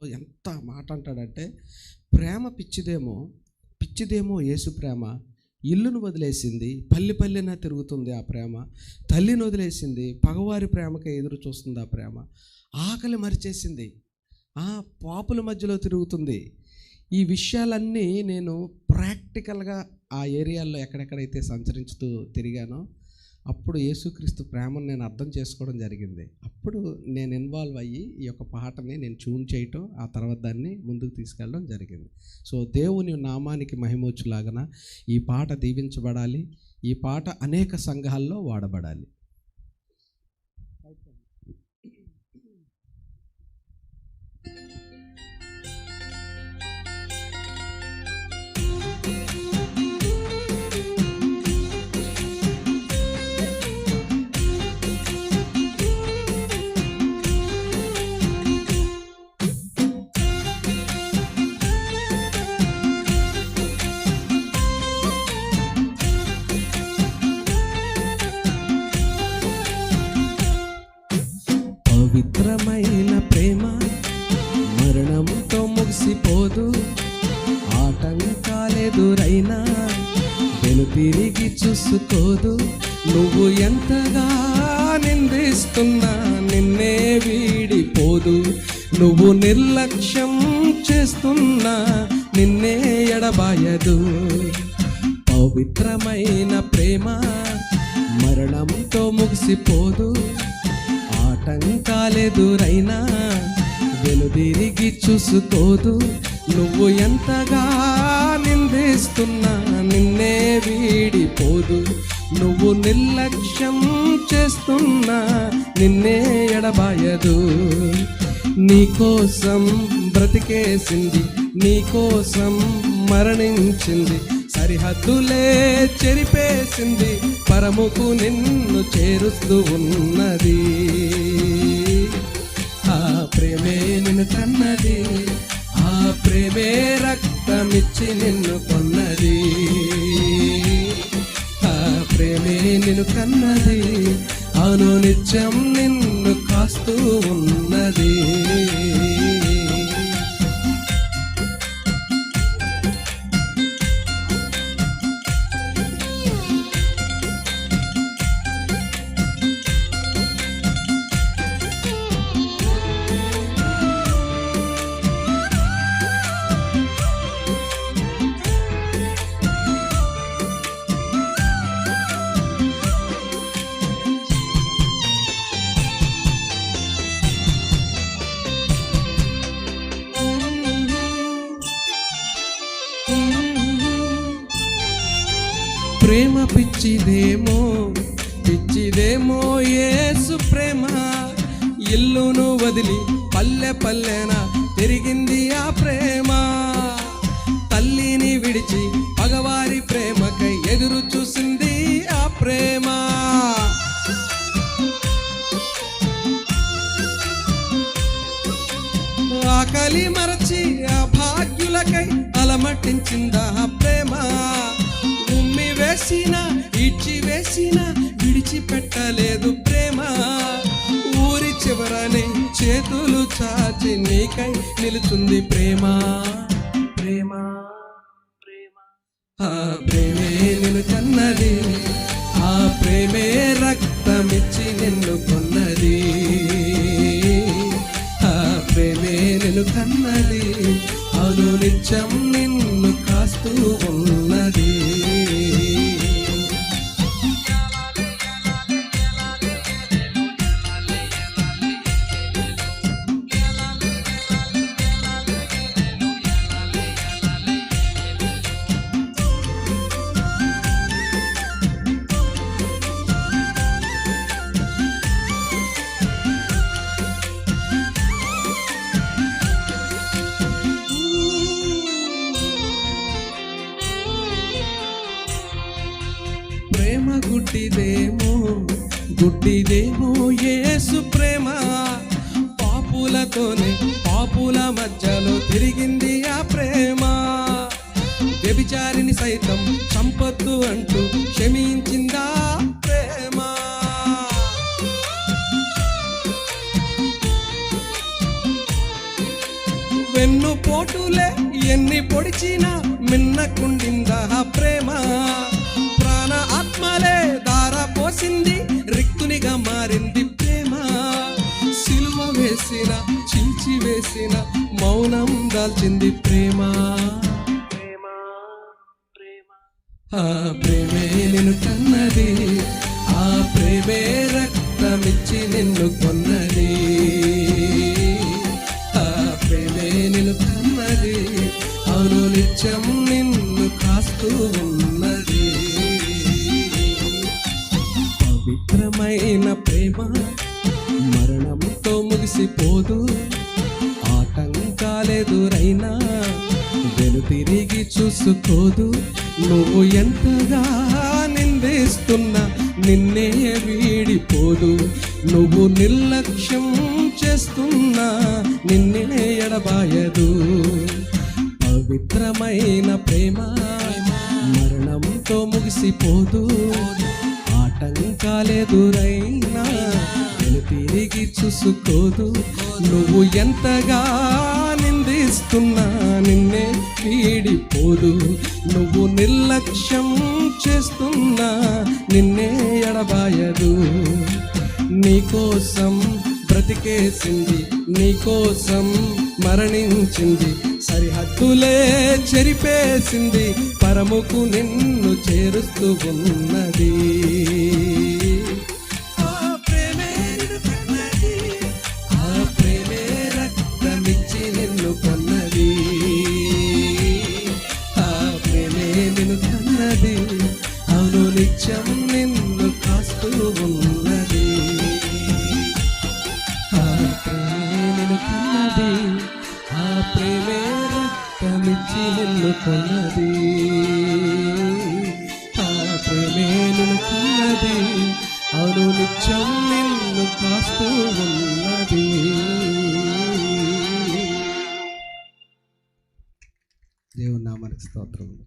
ఎంత మాట అంటాడంటే, ప్రేమ పిచ్చిదేమో యేసు ప్రేమ. ఇల్లును వదిలేసింది, పల్లెన తిరుగుతుంది ఆ ప్రేమ. తల్లిని వదిలేసింది, పగవారి ప్రేమకే ఎదురు చూస్తుంది ఆ ప్రేమ. ఆకలి మరిచేసింది, పాపుల మధ్యలో తిరుగుతుంది. ఈ విషయాలన్నీ నేను ప్రాక్టికల్గా ఆ ఏరియాల్లో ఎక్కడెక్కడైతే సంచరించుతూ తిరిగానో అప్పుడు యేసుక్రీస్తు ప్రేమను నేను అర్థం చేసుకోవడం జరిగింది. అప్పుడు నేను ఇన్వాల్వ్ అయ్యి ఈ యొక్క పాటని నేను ట్యూన్ చేయటం, ఆ తర్వాత దాన్ని ముందుకు తీసుకెళ్ళడం జరిగింది. సో దేవుని నామానికి మహిమొచ్చులాగన ఈ పాట దీవించబడాలి, ఈ పాట అనేక సంఘాల్లో వాడబడాలి. పవిత్రమైన ప్రేమ మరణంతో ముగిసిపోదు, ఆటంకాలెదురైనా వెనుతిరిగి చూసుకోదు. నువ్వు ఎంతగా నిందిస్తున్నా నిన్నే వీడిపోదు, నువ్వు నిర్లక్ష్యం చేస్తున్నా నిన్నే ఎడబాయదు. పవిత్రమైన ప్రేమ మరణంతో ముగిసిపోదు, ఆటంకాలెదురైనా వెనుదిరిగి చూసుకోదు. నువ్వు ఎంతగా నిందిస్తున్నా నిన్నే వీడిపోదు, నువ్వు నిర్లక్ష్యం చేస్తున్నా నిన్నే ఎడబాయదు. నీకోసం బ్రతికేసింది, నీకోసం మరణించింది, సరిహద్దులే చెరిపేసింది, పరముకు నిన్ను చేరుస్తూ ఉన్నది. ఆ ప్రేమే నిన్ను కన్నది, ఆ ప్రేమే రక్తమిచ్చి నిన్ను కొన్నది. ఆ ప్రేమే నిన్ను కన్నది, అవును నిత్యం నిన్ను కాస్తూ ఉన్నది. ప్రేమ పిచ్చిదేమో యేసు ప్రేమ. ఇల్లును వదిలి పల్లెన తిరిగింది ఆ ప్రేమ. తల్లిని విడిచి పగవారి ప్రేమకై ఎదురు చూసింది ఆ ప్రేమ. ఆకలి మరచి ఆ భాగ్యులకై అలమటించిందా ప్రేమ. ఉమ్మి వేసిన ఇచ్చి వేసిన విడిచిపెట్టలేదు ప్రేమ. ఊరి చివరని చేతులు చాచి నీకై నిలుచుంది ప్రేమ. ప్రేమ ప్రేమ ఆ ప్రేమే నిన్ను కన్నది, ఆ ప్రేమే రక్తమిచ్చి నిన్ను కొన్నది. ఆ ప్రేమే నిన్ను కన్నది, అవును నిత్యం నిన్ను కాస్తూ ఉన్నది. ప్రేమ గుడ్డిదేమో యేసు ప్రేమ. పాపులతోనే పాపుల మధ్యలో తిరిగింది ఆ ప్రేమ. వ్యభిచారిని సైతం సంపత్తు అంటూ క్షమించిందా ప్రేమ. వెన్ను పోటులే ఎన్ని పొడిచినా మిన్నకుండిందా ప్రేమ. ప్రాణ ఆత్మలే దార పోసింది, రిక్తునిగా మారింది ప్రేమ. సిలువ వేసిన చించి వేసిన మౌనం దాల్చింది ప్రేమ. ఆ ప్రేమే నిన్ను కన్నది, ఆ ప్రేమే రక్తమిచ్చి నిన్ను కొన్నది. ఆ ప్రేమే నిన్ను కన్నది, అవును నిత్యం నిన్ను కాస్తూ ఉన్నది. పవిత్రమైన ప్రేమ మరణంతో ముగిసిపోదు. ఆటంకాలెదురైనా వెనుతిరిగి చూసుకోదు. నువ్వు ఎంతగా నిందిస్తున్నా నిన్నే వీడిపోదు. నువ్వు నిర్లక్ష్యం చేస్తున్నా నిన్నే ఎడబాయదు. పవిత్రమైన ప్రేమ మరణంతో ముగిసిపోదు. ఆటంకాలెదురైనా తిరిగి చూసుకోదు. నువ్వు ఎంతగా నిందిస్తున్నా నిన్నే వీడిపోదు. నువ్వు నిర్లక్ష్యం చేస్తున్నా నిన్నే ఎడబాయదు. నీకోసం బ్రతికేసింది, నీకోసం మరణించింది, సరిహద్దులే చెరిపేసింది, పరముకు నిన్ను చేరుస్తూ ఉన్నది. ఆ ప్రేమే రక్తమిచ్చి నిన్ను కొన్నది. ఆ ప్రేమే నిన్ను కన్నది, అవును నిత్యం నిన్ను కాస్తూ ఉన్నది. ఆ ప్రేమే నిన్ను కన్నది, ఆ ప్రేమే రక్తమిచ్చి నిన్ను కొన్నది. ఆ ప్రేమే నిన్ను కన్నది, అవును నిత్యం నిన్ను కాస్తూ ఉన్నది. దేవుని నామానికి స్తోత్రం.